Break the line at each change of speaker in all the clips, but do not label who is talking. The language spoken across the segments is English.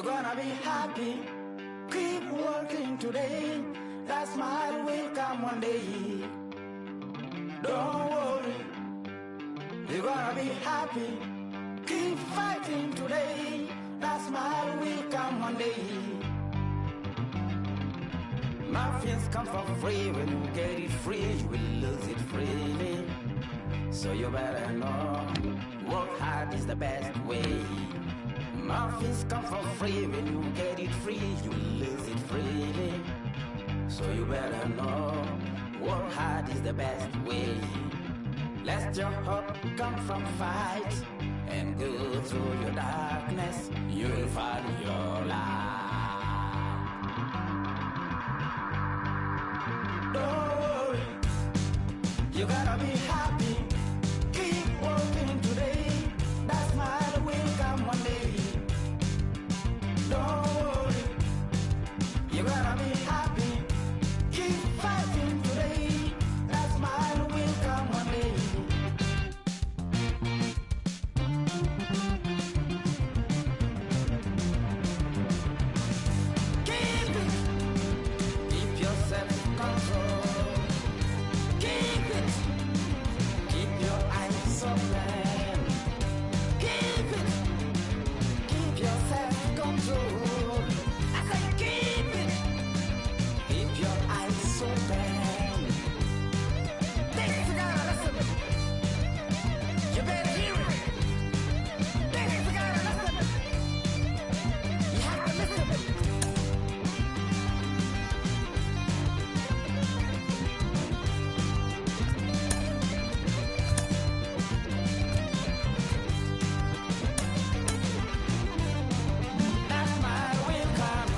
You're gonna be happy. Keep working today. That smile will come one day. Don't worry. You're gonna be happy. Keep fighting today. That smile will come one day. Muffins come for free. When you get it free, you will lose it freely. So you better know, work hard is the best way. Muffins come for free. When you get it free, you will lose it freely. So you better know, work hard is the best way. Let your hope come from fight and go through your darkness. You will find your light. Don't worry, you gotta be happy. Keep working today. That smile will come one day. Don't worry, you gotta be happy. Keep fighting today. That smile will come one day. Keep it. Keep your self-control. Keep it. Keep your eyes open. Keep it. Keep your self-control. I say keep it. Keep your eyes open. This is gotta listen. You better hear it. This is gotta listen. You have to listen. That smile will come.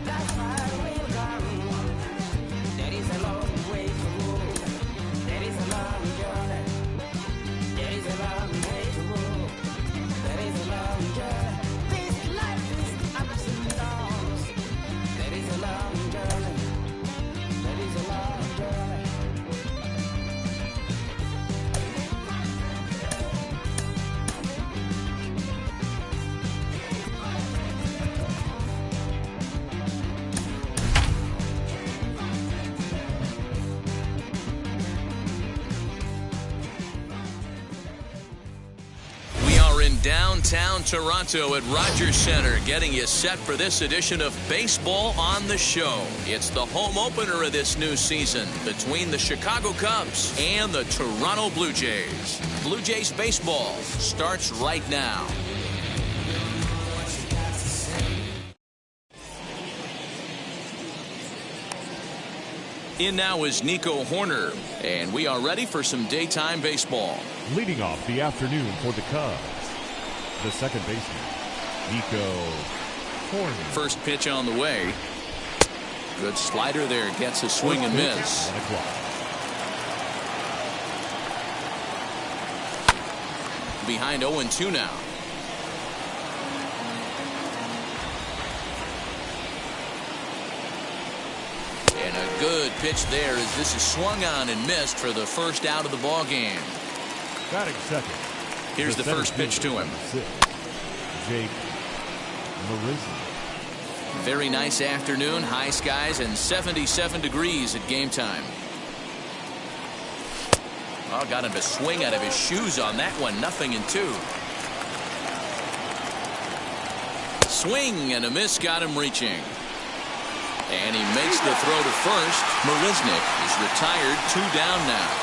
That smile will come. There is a long way to go. There is a long journey. There is a long way to go. There is a long journey. This life is ups and downs. There is a long journey. There is a long journey.
We are in downtown Toronto at Rogers Centre, getting you set for this edition of Baseball on the Show. It's the home opener of this new season between the Chicago Cubs and the Toronto Blue Jays. Blue Jays baseball starts right now. In now is Nico Horner, and we are ready for some daytime baseball.
Leading off the afternoon for the Cubs, the second baseman, Nico Horner.
First pitch on the way. Good slider there, gets a swing and miss.
1 o'clock.
Behind 0-2 now. And a good pitch there as this is swung on and missed for the first out of the ball game.
Batting second.
Here's the first pitch to him.
Jake Marizzi.
Very nice afternoon, high skies and 77 degrees at game time. Oh, got him to swing out of his shoes on that one. 0-2. Swing and a miss got him reaching. And he makes the throw to first. Mariznik is retired, 2 down now.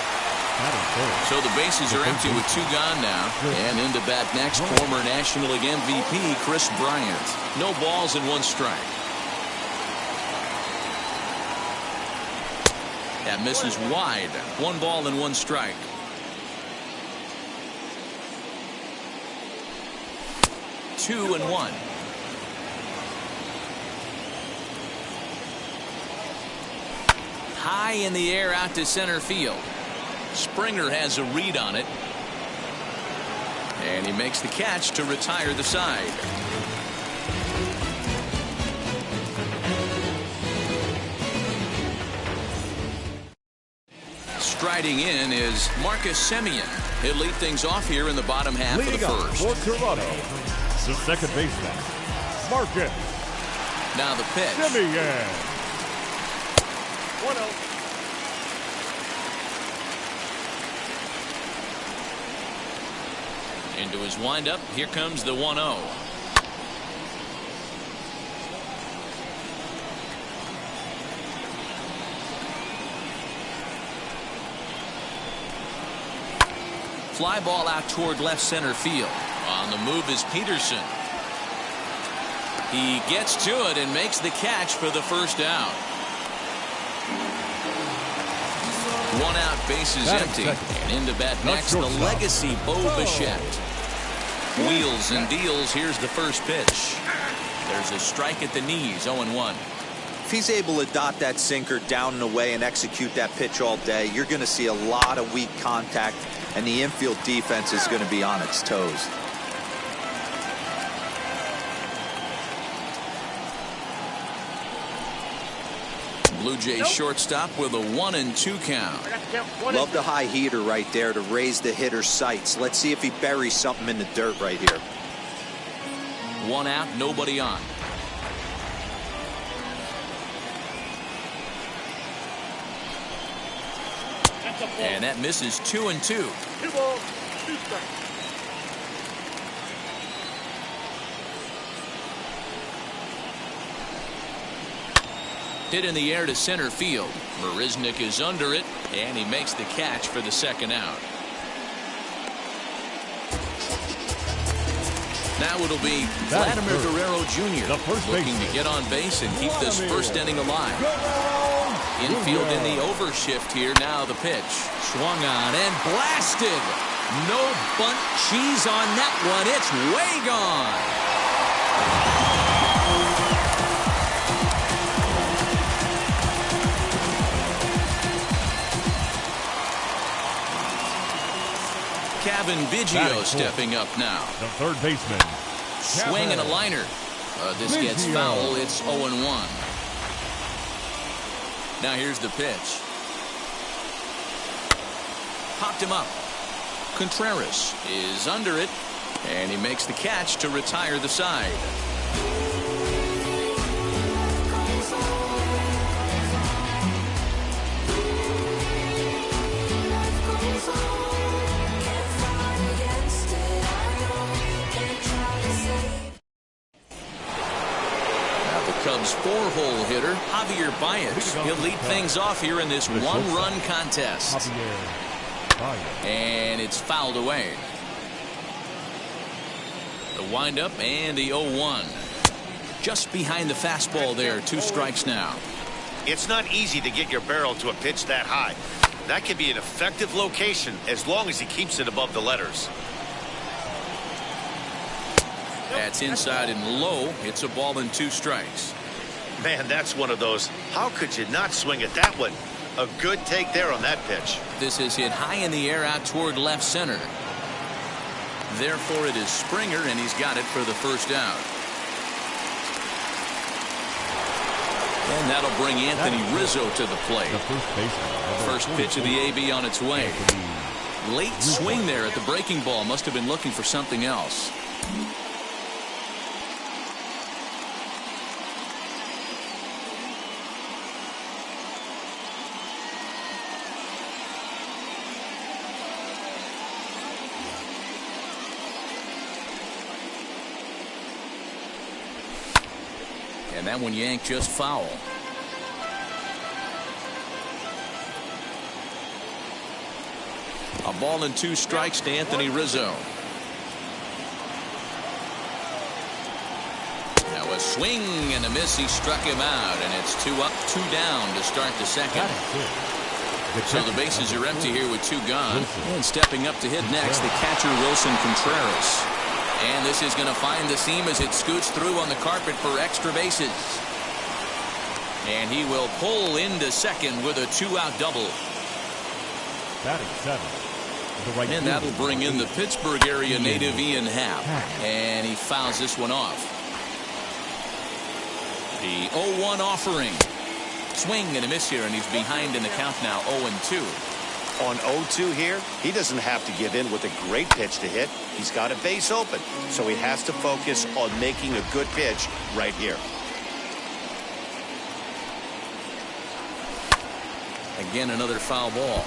So the bases are empty with 2 gone now. And into bat next, former National League MVP Chris Bryant. No balls and 1 strike. That misses wide. 1 ball and 1 strike. Two and one. High in the air out to center field. Springer has a read on it. And he makes the catch to retire the side. Striding in is Marcus Semien. He'll lead things off here in the bottom half of the first.
For Toronto, the second baseman, Marcus.
Now the pitch.
Simeon. 1-0.
Into his windup. Here comes the 1-0. Fly ball out toward left center field. On the move is Peterson. He gets to it and makes the catch for the first out. 1 out, bases empty. And into bat next, the legacy Bo Bichette. Wheels and deals. Here's the first pitch. There's a strike at the knees. 0-1.
If he's able to dot that sinker down and away and execute that pitch all day, you're going to see a lot of weak contact, and the infield defense is going to be on its toes.
Blue Jays shortstop with a 1-2 count.
Love the high heater right there to raise the hitter's sights. Let's see if he buries something in the dirt right here.
1 out, nobody on. And that misses 2-2.
2 balls, 2 strikes.
Hit in the air to center field. Marisnick is under it, and he makes the catch for the second out. Now it'll be Vladimir Guerrero Jr. looking to get on base and keep this first inning alive. Infield in the overshift here. Now the pitch. Swung on and blasted. No bunt cheese on that one. It's way gone. Kevin Biggio stepping up now.
The third baseman.
Swing and a liner. This gets foul. It's 0-1. Now here's the pitch. Popped him up. Contreras is under it, and he makes the catch to retire the side. Cubs 4-hole hitter Javier Baez. He'll lead things off here in this one-run contest. And it's fouled away. The windup and the 0-1. Just behind the fastball there. 2 strikes now.
It's not easy to get your barrel to a pitch that high. That can be an effective location as long as he keeps it above the letters.
That's inside and low. It's a ball and 2 strikes.
Man, that's one of those. How could you not swing at that one? A good take there on that pitch.
This is hit high in the air out toward left center. Therefore, it is Springer, and he's got it for the first out. And that'll bring Anthony Rizzo to the plate. First pitch of the AB on its way. Late swing there at the breaking ball. Must have been looking for something else. And that one yanked just foul. A ball and 2 strikes to Anthony Rizzo. Now a swing and a miss. He struck him out, and it's 2 up, 2 down to start the second. So the bases are empty here with 2 gone. And stepping up to hit next, the catcher Wilson Contreras. And this is going to find the seam as it scoots through on the carpet for extra bases. And he will pull into second with a 2-out double.
Batting 7.
And that'll bring in the Pittsburgh area native Ian Happ. And he fouls this one off. The 0-1 offering. Swing and a miss here, and he's behind in the count now, 0-2.
On 0-2 here, he doesn't have to give in with a great pitch to hit. He's got a base open, so he has to focus on making a good pitch right here.
Again, another foul ball.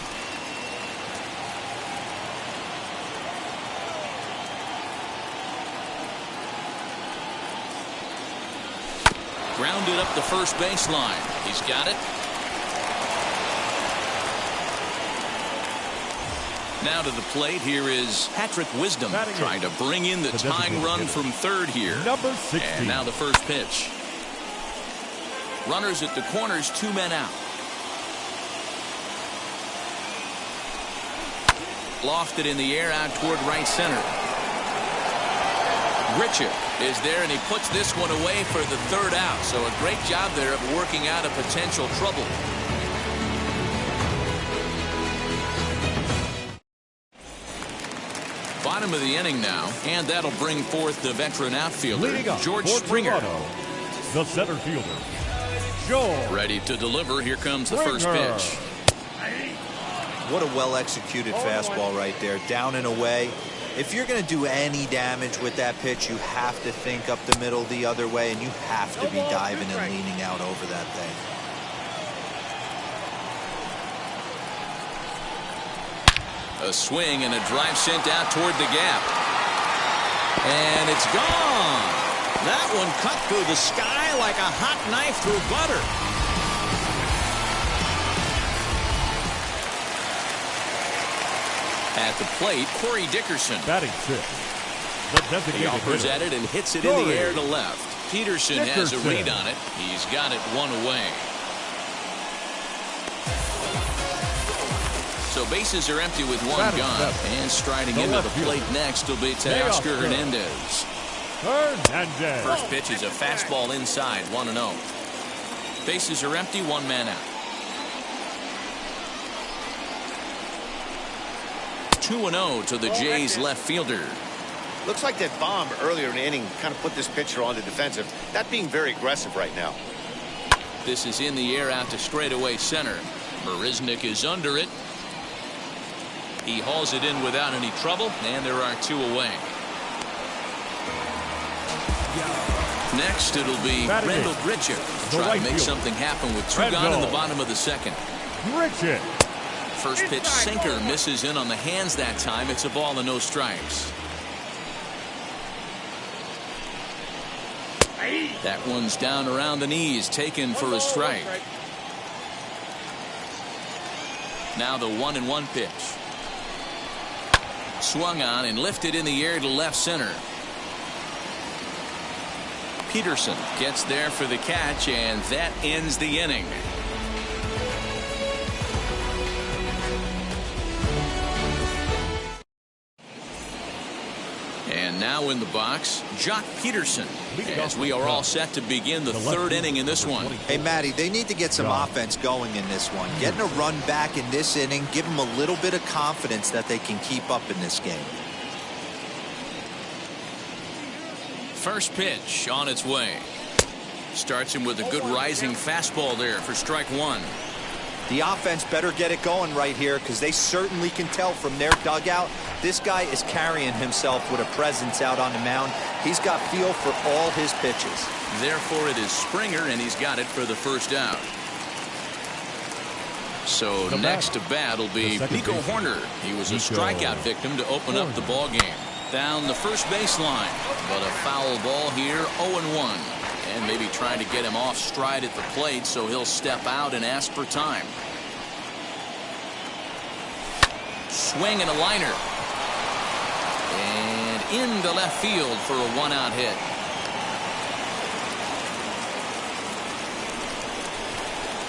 Grounded up the first baseline. He's got it. Now to the plate, here is Patrick Wisdom trying to bring in the tying run from third here.
Number 16.
And now the first pitch. Runners at the corners, 2 men out. Lofted in the air out toward right center. Richard is there, and he puts this one away for the third out. So a great job there of working out a potential trouble. Bottom of the inning now, and that'll bring forth the veteran outfielder, George Springer.
Toronto, the center fielder, George.
Ready to deliver. Here comes the first pitch.
What a well-executed fastball right there, down and away. If you're going to do any damage with that pitch, you have to think up the middle the other way, and you have to be diving and leaning out over that thing.
A swing and a drive sent out toward the gap. And it's gone. That one cut through the sky like a hot knife through butter. At the plate, Corey Dickerson.
Batting 6.
He offers at it and hits it in the air to left. Peterson has a read on it. He's got it one away. So bases are empty with one gone. And striding into the plate next will be Teoscar Hernandez. First pitch is a fastball inside, 1-0. Bases are empty, 1 man out. 2-0 to the Jays left fielder.
Looks like that bomb earlier in the inning kind of put this pitcher on the defensive. Not being very aggressive right now.
This is in the air out to straightaway center. Marisnick is under it. He hauls it in without any trouble, and there are 2 away. Next, it'll be Rendell Grichuk. Try to make something happen with 2 gone in the bottom of the second.
Grichuk.
First pitch sinker misses in on the hands that time. It's a ball and no strikes. That one's down around the knees, taken for a strike. Now the 1-1 pitch. Swung on and lifted in the air to left center. Peterson gets there for the catch, and that ends the inning. And now in the box, Jock Peterson, as we are all set to begin the third inning in this one.
Hey, Matty, they need to get some offense going in this one. Getting a run back in this inning, give them a little bit of confidence that they can keep up in this game.
First pitch on its way. Starts him with a good rising fastball there for strike 1.
The offense better get it going right here, because they certainly can tell from their dugout this guy is carrying himself with a presence out on the mound. He's got feel for all his pitches.
Therefore, it is Springer, and he's got it for the first out. So next to bat will be Nico Horner. He was a strikeout victim to open up the ball game. Down the first baseline, but a foul ball here, 0-1. And maybe trying to get him off stride at the plate, so he'll step out and ask for time. Swing and a liner. And into left field for a 1-out hit.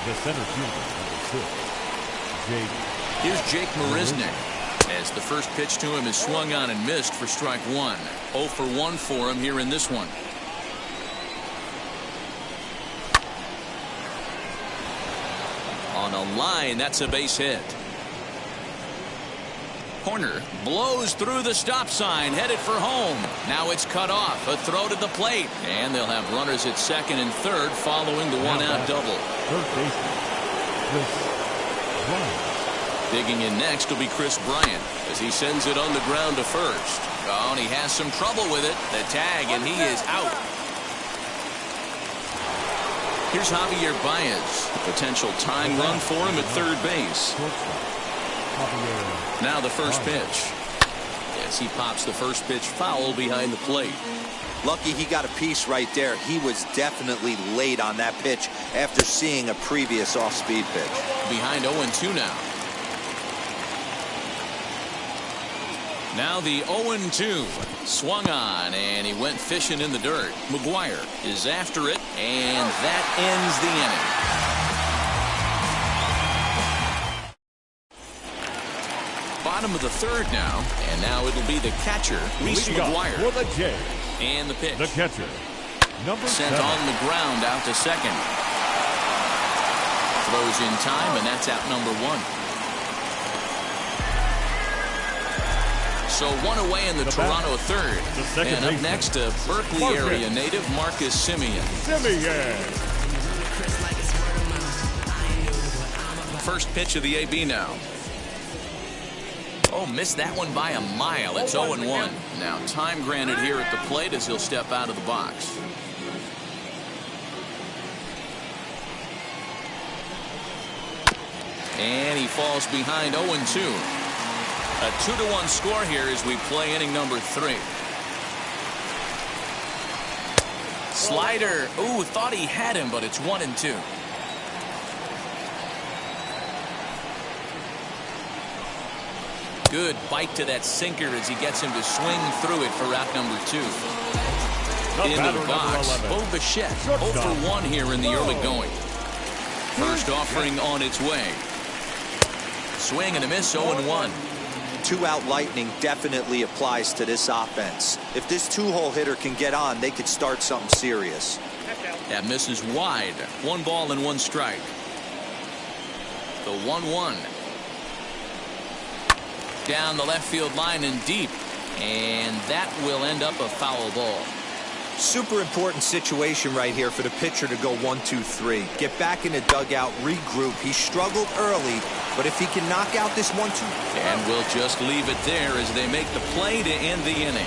The center fielder, number 6, Jake.
Here's Jake Marisnick, as the first pitch to him is swung on and missed for strike 1. 0 for 1 for him here in this one. On a line, that's a base hit. Horner blows through the stop sign, headed for home. Now it's cut off. A throw to the plate. And they'll have runners at second and third following the 1-out double.
Third baseman, Chris Bryant.
Digging in next will be Chris Bryant as he sends it on the ground to first. Oh, and he has some trouble with it. The tag, and he is out. Here's Javier Baez. A potential tying run for him at third base. Now the first pitch. As he pops the first pitch foul behind the plate.
Lucky he got a piece right there. He was definitely late on that pitch after seeing a previous off-speed pitch.
Behind 0-2 now. Now the 0-2. Swung on, and he went fishing in the dirt. McGuire is after it, and that ends the inning. Bottom of the third now, and now it'll be the catcher, Reese McGuire.
For the Jays.
And the pitch.
The catcher, number
Sent
7.
on the ground out to second. Throws in time, and that's out number 1. So 1 away in the Toronto third. And up next, a Berkeley area native, Marcus Semien. First pitch of the AB now. Oh, missed that one by a mile. It's 0-1. Now time granted here at the plate as he'll step out of the box. And he falls behind 0-2. A 2-1 score here as we play inning number 3. Slider. Ooh, thought he had him, but it's 1-2. Good bite to that sinker as he gets him to swing through it for out number 2. Into the box, Bo Bichette, 0 for 1 here in the early going. First offering on its way. Swing and a miss, 0-1.
2-out lightning definitely applies to this offense. If this 2-hole hitter can get on, they could start something serious.
That misses wide. 1 ball and 1 strike. The 1-1. Down the left field line and deep. And that will end up a foul ball.
Super important situation right here for the pitcher to go 1-2-3. Get back in the dugout, regroup. He struggled early, but if he can knock out this 1-2.
And we'll just leave it there as they make the play to end the inning.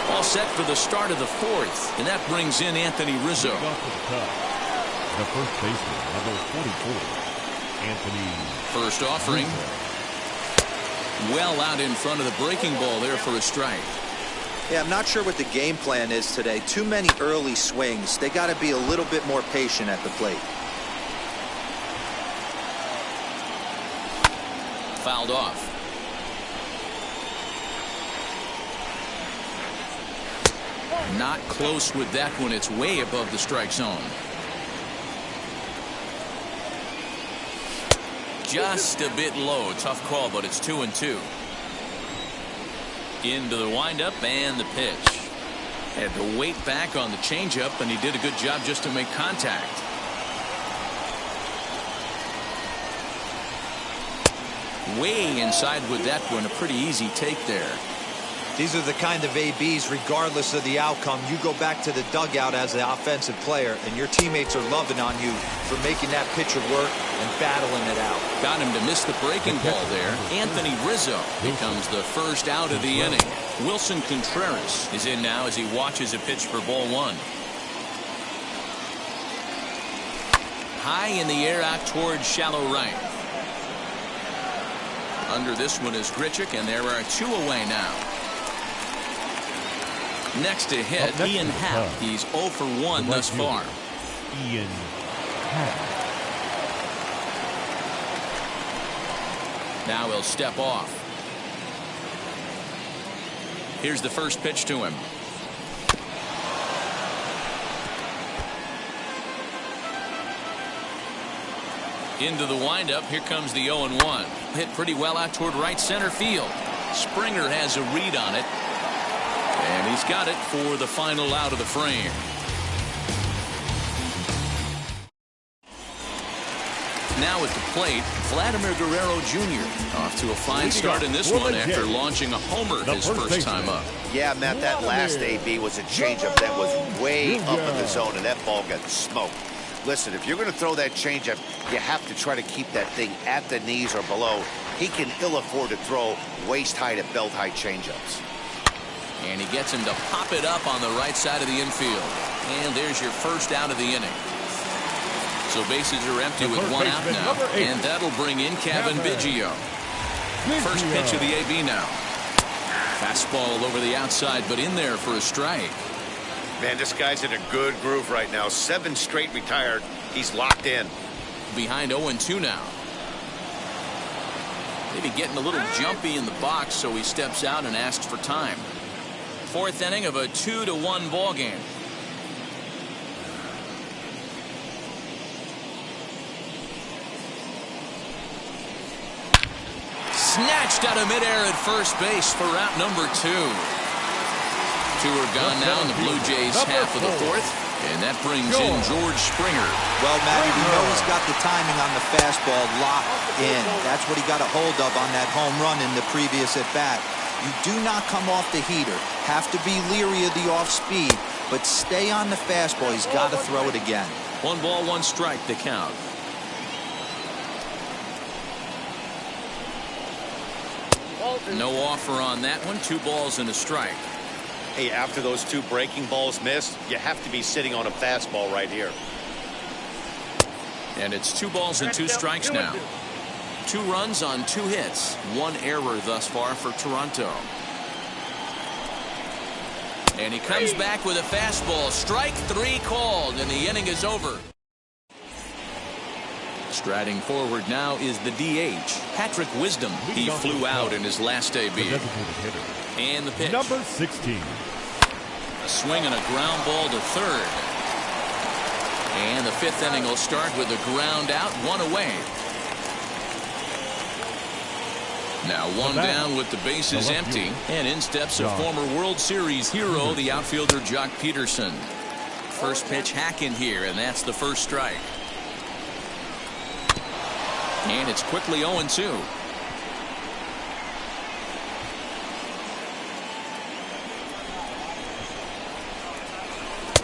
All set for the start of the 4th, and that brings in Anthony Rizzo.
The first baseman, number 44, Anthony.
First offering. Well out in front of the breaking ball there for a strike.
Yeah, I'm not sure what the game plan is today. Too many early swings. They got to be a little bit more patient at the plate.
Fouled off. Not close with that one. It's way above the strike zone. Just a bit low. Tough call, but it's 2-2. Into the windup and the pitch. Had to wait back on the changeup, and he did a good job just to make contact. Way inside with that one. A pretty easy take there.
These are the kind of ABs, regardless of the outcome, you go back to the dugout as the offensive player, and your teammates are loving on you for making that pitcher work and battling it out.
Got him to miss the breaking ball there. Anthony Rizzo becomes the first out of the inning. Wilson Contreras is in now as he watches a pitch for ball 1. High in the air out towards shallow right. Under this one is Grichuk, and there are 2 away now. Next to hit, Ian Happ. He's 0 for 1 thus far.
Ian Happ.
Now he'll step off. Here's the first pitch to him. Into the windup. Here comes the 0-1. Hit pretty well out toward right center field. Springer has a read on it. And he's got it for the final out of the frame. Now at the plate, Vladimir Guerrero Jr. Off to a fine start in this one after launching a homer his first time up.
Yeah, Matt, that last AB was a changeup that was way up in the zone, and that ball got smoked. Listen, if you're going to throw that changeup, you have to try to keep that thing at the knees or below. He can ill afford to throw waist-high to belt-high changeups.
And he gets him to pop it up on the right side of the infield. And there's your first out of the inning. So bases are empty with one out now. And that'll bring in Kevin Biggio. First pitch of the AB now. Fastball over the outside, but in there for a strike.
Man, this guy's in a good groove right now. 7 straight retired. He's locked in.
Behind 0-2 now. Maybe getting a little jumpy in the box, so he steps out and asks for time. Fourth inning of a 2-1 ball game. Snatched out of midair at first base for route number 2. 2 are gone now in the Blue Jays half of the fourth, and that brings in George Springer.
Well, Matty, we know he's got the timing on the fastball locked in. That's what he got a hold of on that home run in the previous at-bat. You do not come off the heater. Have to be leery of the off-speed, but stay on the fastball. He's got to throw it again.
1 ball, 1 strike to count. No offer on that one. 2 balls and a strike.
Hey, after those 2 breaking balls missed, you have to be sitting on a fastball right here.
And it's 2 balls and 2 strikes now. 2 runs on 2 hits. 1 error thus far for Toronto. And he comes back with a fastball. Strike 3 called, and the inning is over. Striding forward now is the DH, Patrick Wisdom. He flew out in his last AB. And the pitch.
Number 16.
A swing and a ground ball to third. And the 5th inning will start with a ground out, 1 away. Now 1 down with the bases empty. And in steps a former World Series hero, the outfielder Jock Peterson. First pitch hack in here, and that's the first strike. And it's quickly 0-2.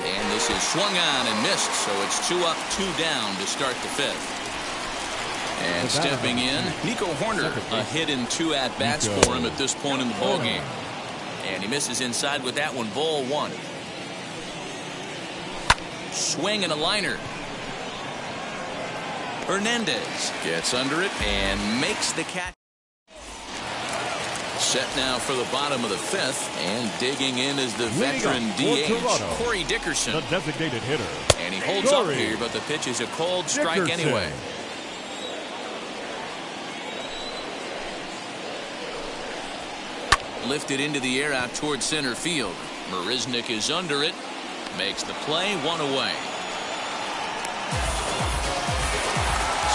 And this is swung on and missed, so it's 2 up, 2 down to start the 5th. And stepping in, Nico Horner, a hit in 2 at-bats for him at this point in the ballgame. And he misses inside with that one, ball 1. Swing and a liner. Hernandez gets under it and makes the catch. Set now for the bottom of the 5th, and digging in is the veteran DH, Corey Dickerson.
The designated hitter.
And he holds up here, but the pitch is a called strike anyway. Lifted into the air out toward center field. Marisnick is under it, makes the play, 1 away.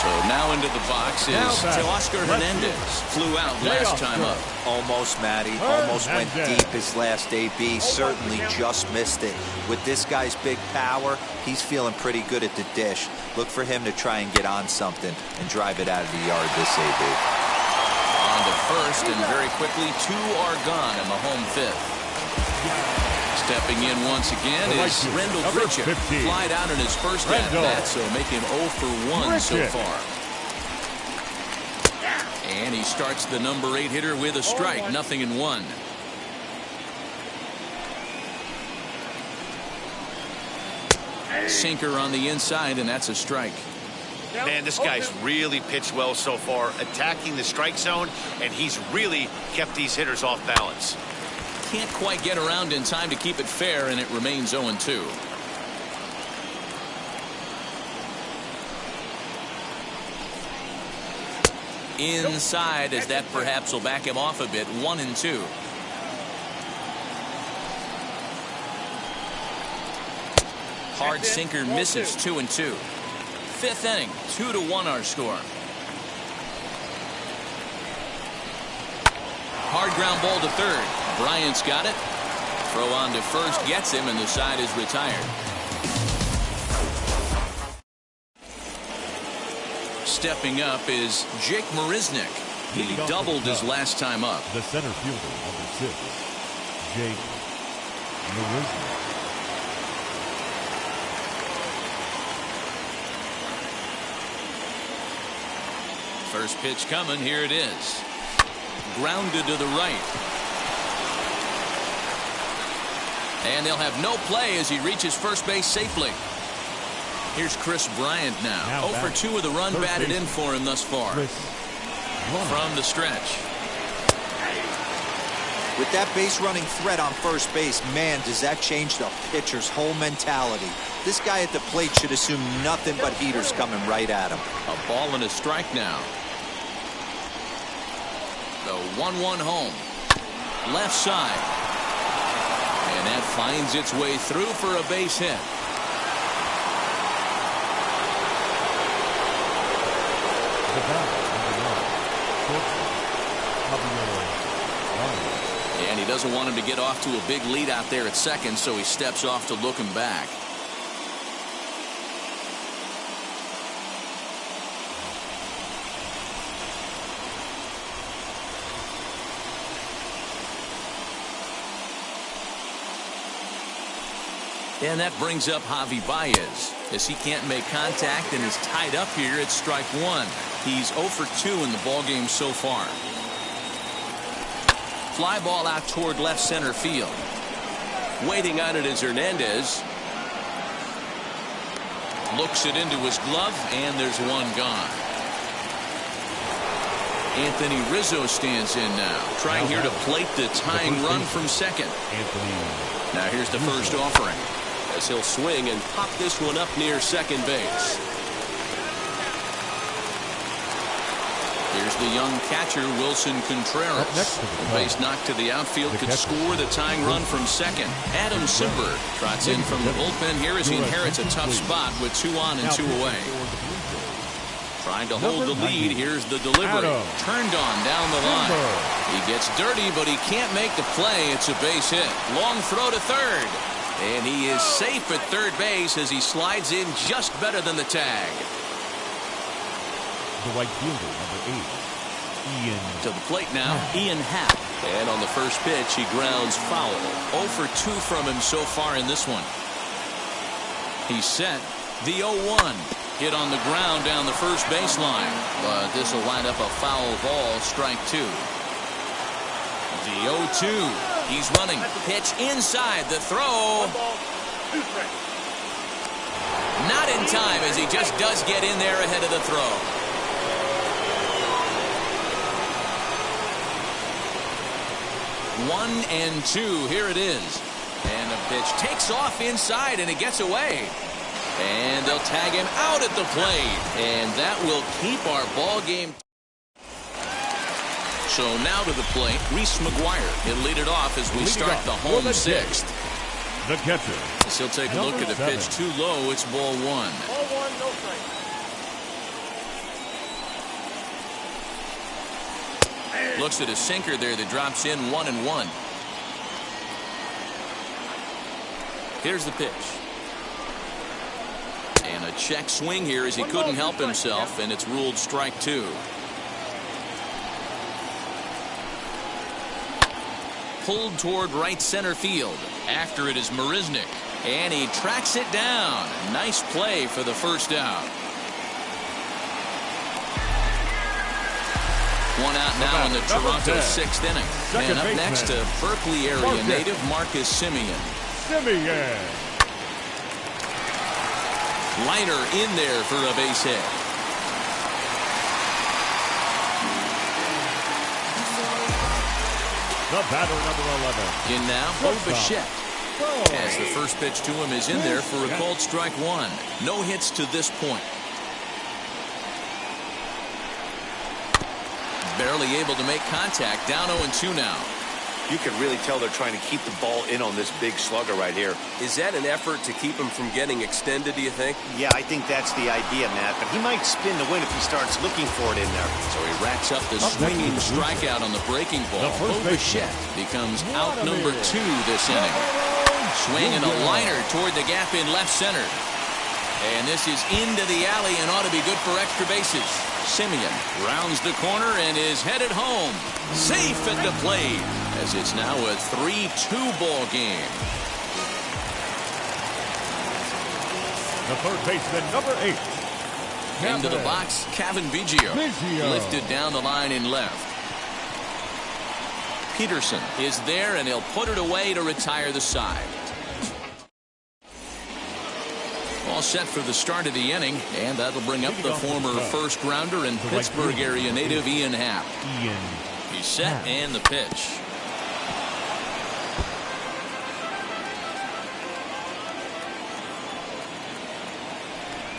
So now into the box is Teoscar Hernandez. Flew out last time up.
Almost, Matty. Almost went deep his last AB. Certainly just missed it. With this guy's big power, he's feeling pretty good at the dish. Look for him to try and get on something and drive it out of the yard this AB.
On to first, and very quickly 2 are gone in the home 5th. Stepping in once again is Rendell Grichuk. Flied out in his first at-bat, so make him 0 for 1 so far. And he starts the number 8 hitter with a strike, 0-1. Sinker on the inside, and that's a strike.
Man, this guy's really pitched well so far, attacking the strike zone, and he's really kept these hitters off balance.
Can't quite get around in time to keep it fair, and it remains 0-2. Inside, as that perhaps will back him off a bit, 1-2. Hard sinker misses, 2-2. 5th inning, 2-1 our score. Hard ground ball to third. Bryant's got it. Throw on to first gets him, and the side is retired. stepping up is Jake Marisnick. He doubled his last time up.
The center fielder, number 6, Jake Marisnick.
First pitch coming. Here it is. Grounded to the right. And they'll have no play as he reaches first base safely. Here's Chris Bryant now. 0 for 2 with the run batted in for him thus far. From the stretch.
With that base running threat on first base, man, does that change the pitcher's whole mentality. This guy at the plate should assume nothing but heaters coming right at him.
A ball and a strike now. The 1-1 home. Left side. And that finds its way through for a base hit. And he doesn't want him to get off to a big lead out there at second, so he steps off to look him back. And that brings up Javi Baez as he can't make contact and is tied up here at strike 1. He's 0 for 2 in the ballgame so far. Fly ball out toward left center field. Waiting on it is Hernandez. Looks it into his glove, and there's one gone. Anthony Rizzo stands in now, trying here to plate the tying run from second. Now here's the first offering, as he'll swing and pop this one up near second base. Here's the young catcher, Wilson Contreras. A base knock to the outfield could score the tying run from second. Adam Simber trots in from the bullpen here as he inherits a tough spot with 2 on and 2 away. Trying to hold the lead. Here's the delivery. Turned on down the line. He gets dirty, but he can't make the play. It's a base hit. Long throw to third. And he is safe at third base as he slides in just better than the tag.
The right fielder, number 8, Ian.
To the plate now, Ian Happ. And on the first pitch, he grounds foul. 0 for 2 from him so far in this one. He's set. The 0-1. Hit on the ground down the first baseline. But this will wind up a foul ball, strike 2. The 0-2. He's running. Pitch inside. The throw. Not in time as he just does get in there ahead of the throw. 1-2. Here it is. And the pitch takes off inside and it gets away. And they'll tag him out at the plate. And that will keep our ball game. So now to the plate, Reese McGuire. He'll lead it off as we start the home 6th.
The catcher.
As he'll take a look at the pitch too low. It's ball 1.
Ball 1, no strike.
Looks at a sinker there that drops in 1-1. Here's the pitch. And a check swing here as he couldn't help himself, and it's ruled strike 2. Pulled toward right center field. After it is Marisnick, and he tracks it down. Nice play for the first out. One out now in the Toronto 6th inning. And up next to Berkeley area native Marcus Semien. Liner in there for a base hit.
The batter, number 11.
In now, Bichette. As the first pitch to him is in there for a called strike 1. No hits to this point. Barely able to make contact. Down 0-2 now.
You can really tell they're trying to keep the ball in on this big slugger right here.
Is that an effort to keep him from getting extended, do you think?
Yeah, I think that's the idea, Matt. But he might spin the win if he starts looking for it in there.
So he racks up the swinging strikeout on the breaking ball. Bichette becomes out number 2 this inning. Swinging a liner toward the gap in left center. And this is into the alley and ought to be good for extra bases. Simeon rounds the corner and is headed home. Safe at the plate, as it's now a 3-2 ball game.
The third baseman, number 8.
Into the box, Kevin Biggio. Lifted down the line in left. Peterson is there, and he'll put it away to retire the side. All set for the start of the inning, and that'll bring up the former first-rounder and Pittsburgh area native Ian Happ. He's set, and the pitch.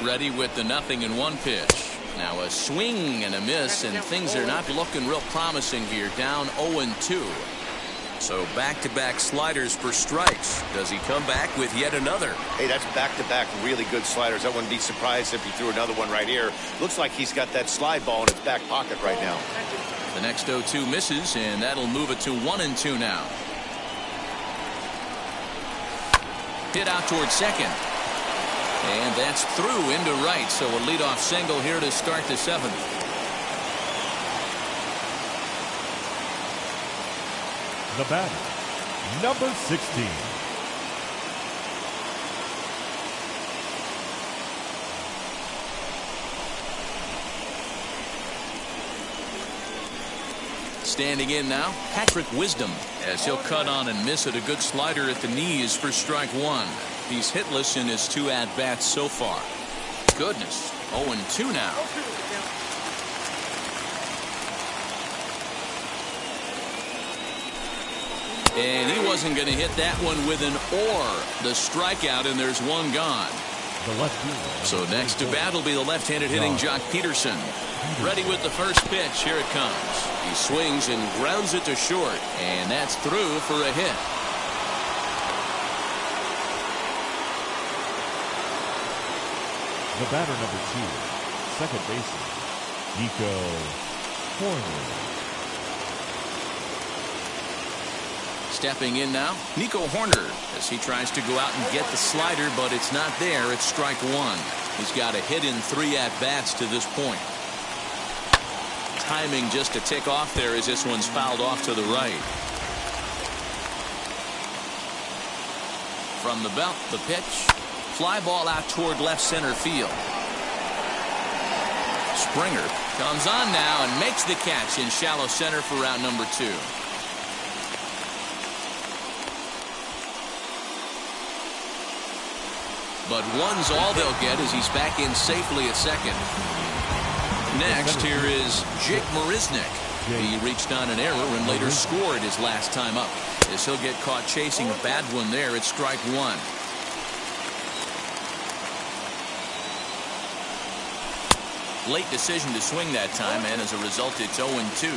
Ready with the 0-1 pitch. Now a swing and a miss, and things are not looking real promising here. Down 0-2.
So back-to-back sliders for strikes. Does he come back with yet another?
Hey, that's back-to-back really good sliders. I wouldn't be surprised if he threw another one right here. Looks like he's got that slide ball in his back pocket right now.
The next 0-2 misses, and that'll move it to 1-2 now. Hit out towards second. And that's through into right, so a leadoff single here to start the 7th.
The batter, number 16.
Standing in now, Patrick Wisdom, as he'll cut on and miss at a good slider at the knees for strike 1. He's hitless in his 2 at-bats so far. Goodness, 0-2 now. And he wasn't going to hit that one with an the strikeout, and there's one gone. So next to bat will be the left-handed hitting Jock Peterson. Ready with the first pitch. Here it comes. He swings and grounds it to short, and that's through for a hit.
The batter, number 2, second baseman, Nico Horner.
Stepping in now, Nico Horner, as he tries to go out and get the slider, but it's not there. It's strike 1. He's got a hit in 3 at-bats to this point. Timing just a tick off there as this one's fouled off to the right. From the belt, the pitch. Fly ball out toward left center field. Springer comes on now and makes the catch in shallow center for round number 2. But one's all they'll get as he's back in safely at second. Next, here is Jake Marisnick. He reached on an error and later scored his last time up, as he'll get caught chasing a bad one there at strike 1. Late decision to swing that time, and as a result, it's 0-2.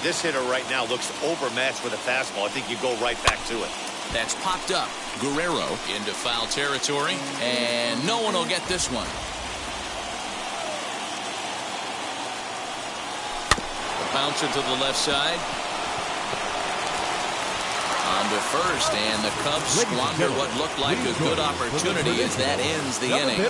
This hitter right now looks overmatched with a fastball. I think you go right back to it.
That's popped up. Guerrero into foul territory, and no one will get this one. The bouncer to the left side. On to first, and the Cubs squander what looked like a good opportunity as that ends the inning.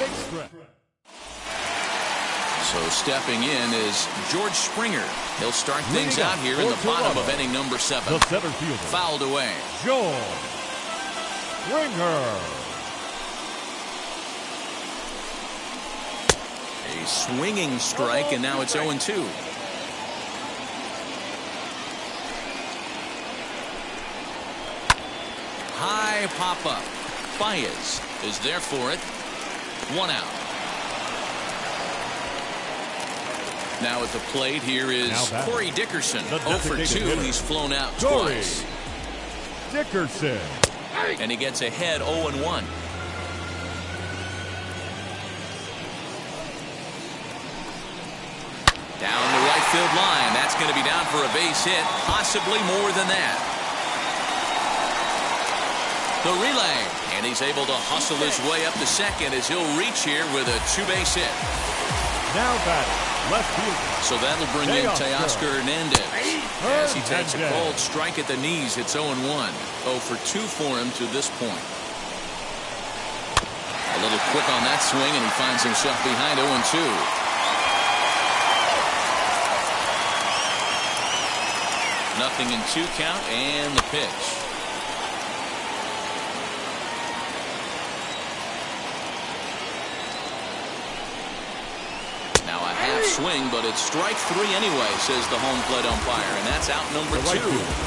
So stepping in is George Springer. He'll start things out here in the bottom of inning number 7.
The center fielder.
Fouled away.
George Springer.
A swinging strike, and now it's 0-2. High pop-up. Baez is there for it. 1 out. Now at the plate, here is Corey Dickerson. 0 for 2. He's flown out twice.
Dickerson.
And he gets ahead 0-1. Down the right field line. That's going to be down for a base hit. Possibly more than that. The relay. And he's able to hustle his way up to second as he'll reach here with a 2-base hit.
Now batting, left field.
So that'll bring in Teoscar Hernandez as he takes a cold strike at the knees. It's 0-1. 0 for 2 for him to this point. A little quick on that swing, and he finds himself behind 0-2. 0-2 count and the pitch. Now a half swing, but it's strike 3 anyway, says the home plate umpire, and that's out number 2.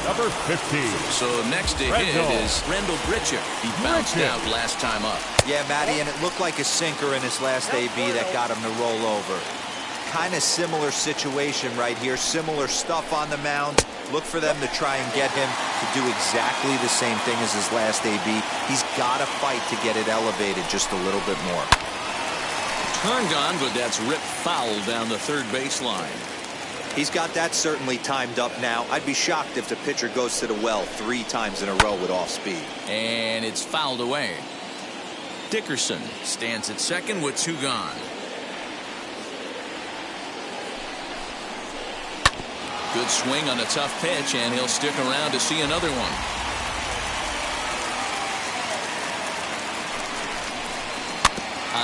Number 15.
So next to hit is Rendell Britcher. He bounced out last time up.
Yeah, Matty, and it looked like a sinker in his last AB that got him to roll over. Kind of similar situation right here. Similar stuff on the mound. Look for them to try and get him to do exactly the same thing as his last AB. He's got to fight to get it elevated just a little bit more.
Turned on, but that's ripped foul down the third baseline.
He's got that certainly timed up now. I'd be shocked if the pitcher goes to the well 3 times in a row with off speed.
And it's fouled away. Dickerson stands at second with 2 gone. Good swing on a tough pitch, and he'll stick around to see another one.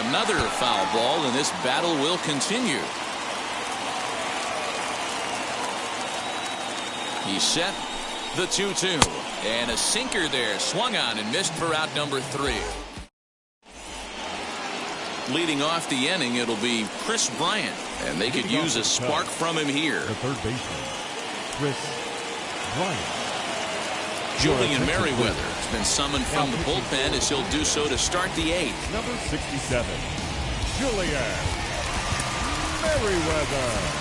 Another foul ball, and this battle will continue. He's set. The 2-2. And a sinker there. Swung on and missed for out number 3. Leading off the inning, it'll be Chris Bryant. And they could use a spark from him here.
The third baseman, Chris Bryant.
Julian Merriweather has been summoned from the bullpen as he'll do so to start the 8th.
Number 67, Julian Merriweather.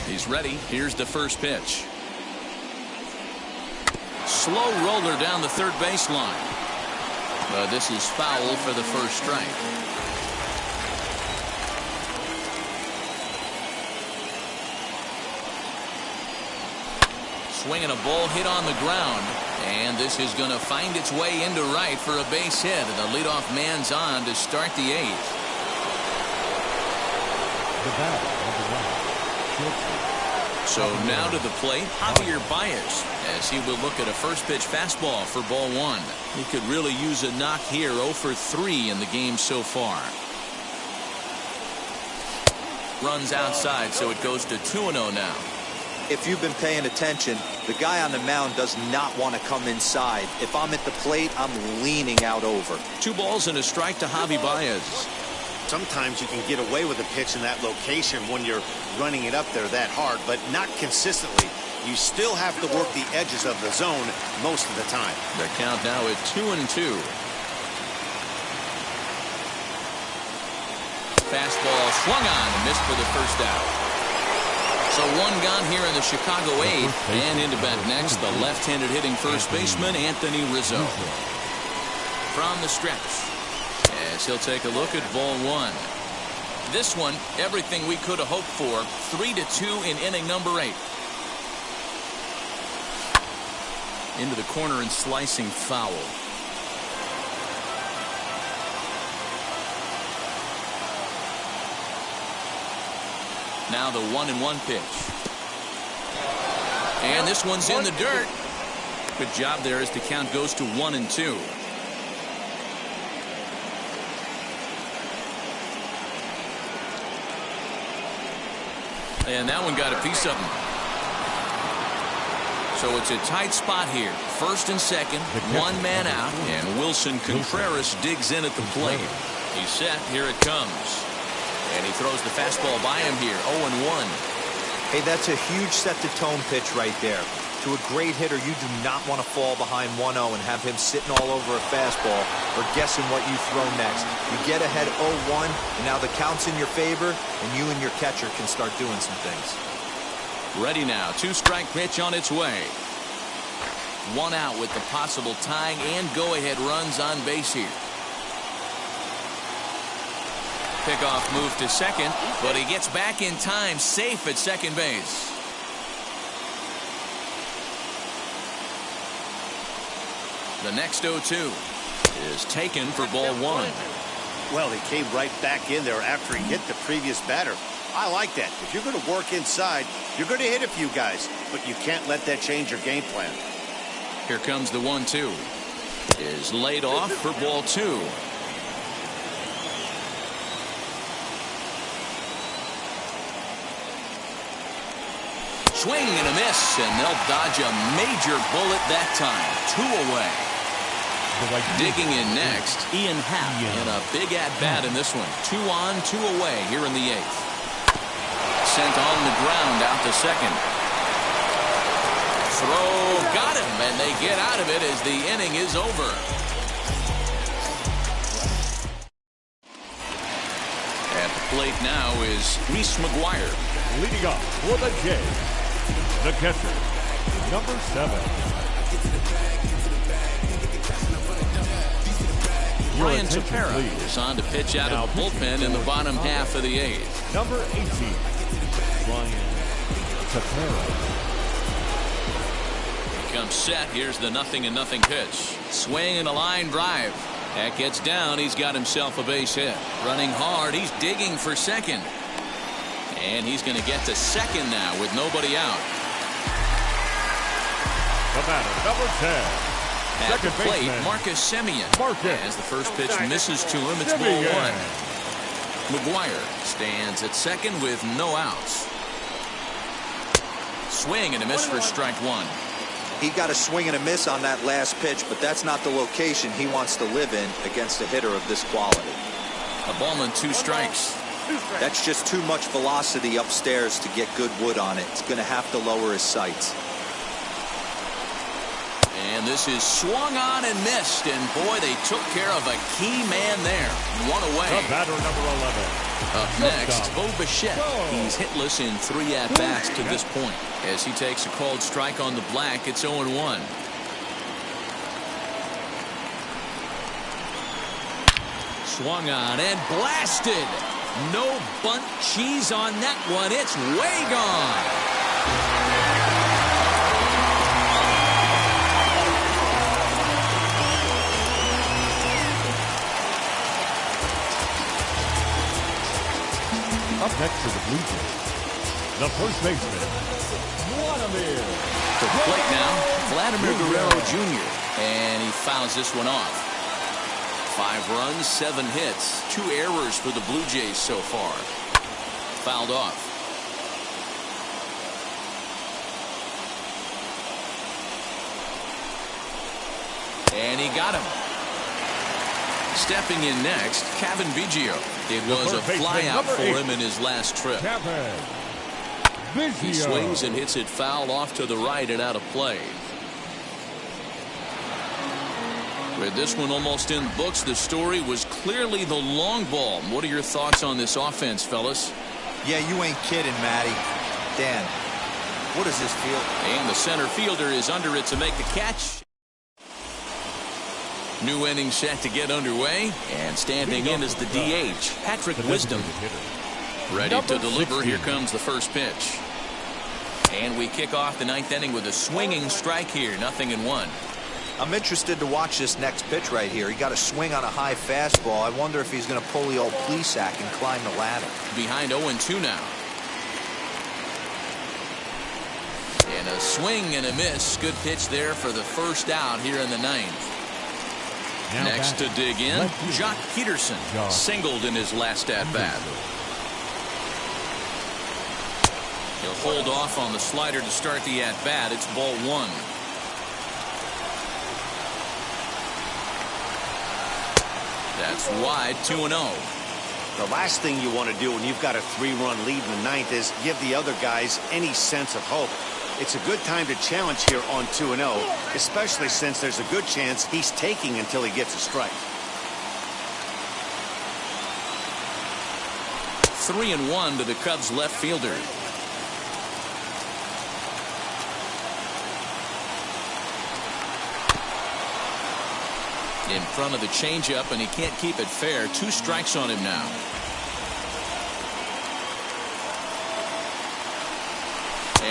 He's ready. Here's the first pitch. Slow roller down the third baseline. This is foul for the first strike. Swinging a ball hit on the ground. And this is going to find its way into right for a base hit. And the leadoff man's on to start the 8th.
The batter, number 1, shortstop.
So now to the plate, Javier Baez, as he will look at a first pitch fastball for ball 1. He could really use a knock here. 0 for 3 in the game so far. Runs outside, so it goes to 2-0 now.
If you've been paying attention, the guy on the mound does not want to come inside. If I'm at the plate, I'm leaning out over.
2 balls and a strike to Javi Baez.
Sometimes you can get away with a pitch in that location when you're running it up there that hard, but not consistently. You still have to work the edges of the zone most of the time.
The count now at 2-2. Fastball swung on and missed for the first out. So 1 gone here in the Chicago 8th, and into bat next, the left-handed hitting first baseman Anthony Rizzo. From the stretch, as he'll take a look at ball 1. This one, everything we could have hoped for. 3-2 in inning number 8. Into the corner and slicing foul. Now the 1-1 pitch. And this one's in the dirt. Good job there as the count goes to 1-2. And that one got a piece of him. So it's a tight spot here. First and second, 1 man out, and Wilson Contreras digs in at the plate. He's set. Here it comes. And he throws the fastball by him here. 0-1.
Hey, that's a huge set-the-tone pitch right there. To a great hitter, you do not want to fall behind 1-0 and have him sitting all over a fastball or guessing what you throw next. You get ahead 0-1, and now the count's in your favor, and you and your catcher can start doing some things.
Ready now. 2-strike pitch on its way. 1 out with the possible tying and go-ahead runs on base here. Pickoff move to second, but he gets back in time, safe at second base. The next 0-2. is taken for ball one.
Well, he came right back in there after he hit the previous batter. I like that. If you're going to work inside, you're going to hit a few guys, but you can't let that change your game plan.
Here comes the 1-2. Is laid off for ball two. Swing and a miss, and they'll dodge a major bullet that time. 2 away. Digging in next, Ian Happ, and a big at-bat in this one. 2 on, 2 away here in the 8th. Sent on the ground out to second. Throw, got him, and they get out of it as the inning is over. At the plate now is Reese McGuire.
Leading off for the Jays, the catcher, number 7.
Ryan Tepera is on to pitch out of the bullpen in the bottom half of the 8th.
Number 18, Ryan Tepera.
He comes set. Here's the 0-0 pitch. Swing and a line drive. That gets down. He's got himself a base hit. Running hard. He's digging for second. And he's going to get to second now with nobody out.
The batter, number 10.
At the plate, Marcus Semien. As the first pitch misses to him, it's ball one. McGuire stands at second with no outs. Swing and a miss for strike one.
He got a swing and a miss on that last pitch, but that's not the location he wants to live in against a hitter of this quality.
A ball and 2 strikes.
That's just too much velocity upstairs to get good wood on it. It's going to have to lower his sights.
And this is swung on and missed, and boy, they took care of a key man there. 1 away.
The batter, number 11.
Up next, Bo Bichette. He's hitless in 3 at-bats to this point. As he takes a called strike on the black, it's 0-1. Swung on and blasted. No bunt cheese on that one. It's way gone.
Up next for the Blue Jays, the first baseman, Vladimir.
To the plate now, Vladimir Guerrero Jr. And he fouls this one off. 5 runs, 7 hits, 2 errors for the Blue Jays so far. Fouled off. And he got him. Stepping in next, Kevin Biggio. It was a flyout for him in his last trip. He swings and hits it foul off to the right and out of play. With this one almost in the books, the story was clearly the long ball. What are your thoughts on this offense, fellas?
Yeah, you ain't kidding, Matty. Dan, what does this feel?
And the center fielder is under it to make the catch. New inning set to get underway, and standing in is the DH, Patrick Wisdom. Ready to deliver. Here comes the first pitch. And we kick off the 9th inning with a swinging strike here, 0-1.
I'm interested to watch this next pitch right here. He got a swing on a high fastball. I wonder if he's going to pull the old Plesac and climb the ladder.
Behind 0-2 now. And a swing and a miss. Good pitch there for the first out here in the 9th. Now next to dig in, Jock Peterson singled in his last at-bat. He'll hold off on the slider to start the at-bat. It's ball 1. That's wide, 2-0.
The last thing you want to do when you've got a 3-run lead in the 9th is give the other guys any sense of hope. It's a good time to challenge here on 2-0, especially since there's a good chance he's taking until he gets a strike.
3-1 to the Cubs left fielder. In front of the changeup, and he can't keep it fair. 2 strikes on him now.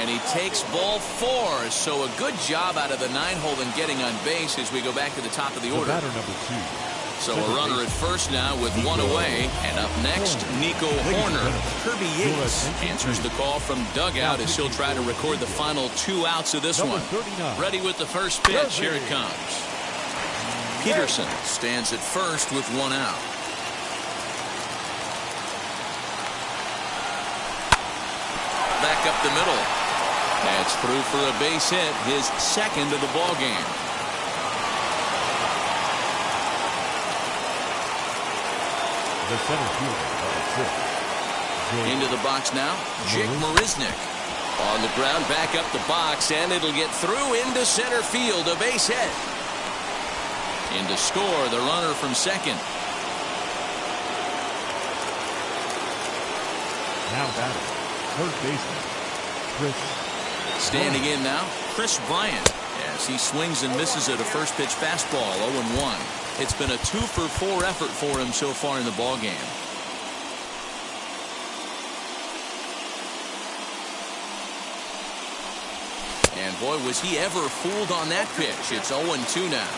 And he takes ball 4. So a good job out of the 9-hole in getting on base as we go back to the top of the order.
Batter number 2.
So a runner at first now with one away. And up next, Nico Horner. Kirby Yates answers the call from dugout as he'll try to record the final 2 outs of this one. Ready with the first pitch. Here it comes. Peterson stands at first with 1 out. Back up the middle. That's through for a base hit, his second of the ball game.
The center fielder,
into the box now, Jake Marisnick. On the ground, back up the box, and it'll get through into center field, a base hit. In to score, the runner from second.
Now batting, third baseman, Chris.
Standing in now, Chris Bryant. As he swings and misses at a first pitch fastball, 0-1. It's been a 2-for-4 effort for him so far in the ballgame. And boy, was he ever fooled on that pitch. It's 0-2 now.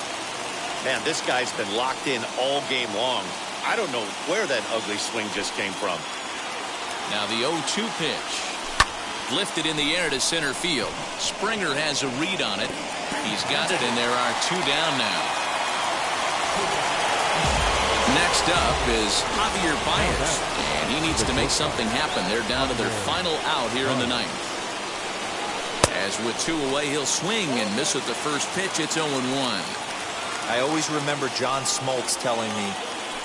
Man, this guy's been locked in all game long. I don't know where that ugly swing just came from.
Now the 0-2 pitch. Lifted in the air to center field. Springer has a read on it. He's got it, and there are 2 down now. Next up is Javier Baez, and he needs to make something happen. They're down to their final out here in the 9th. As with 2 away, he'll swing and miss at the first pitch. It's 0-1.
I always remember John Smoltz telling me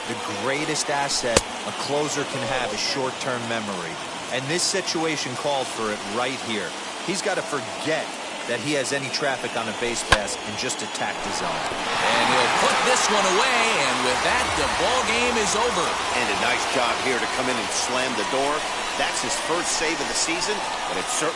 the greatest asset a closer can have is short-term memory. And this situation called for it right here. He's got to forget that he has any traffic on a base pass and just attack the zone.
And he'll put this one away, and with that, the ball game is over.
And a nice job here to come in and slam the door. That's his first save of the season, but it certainly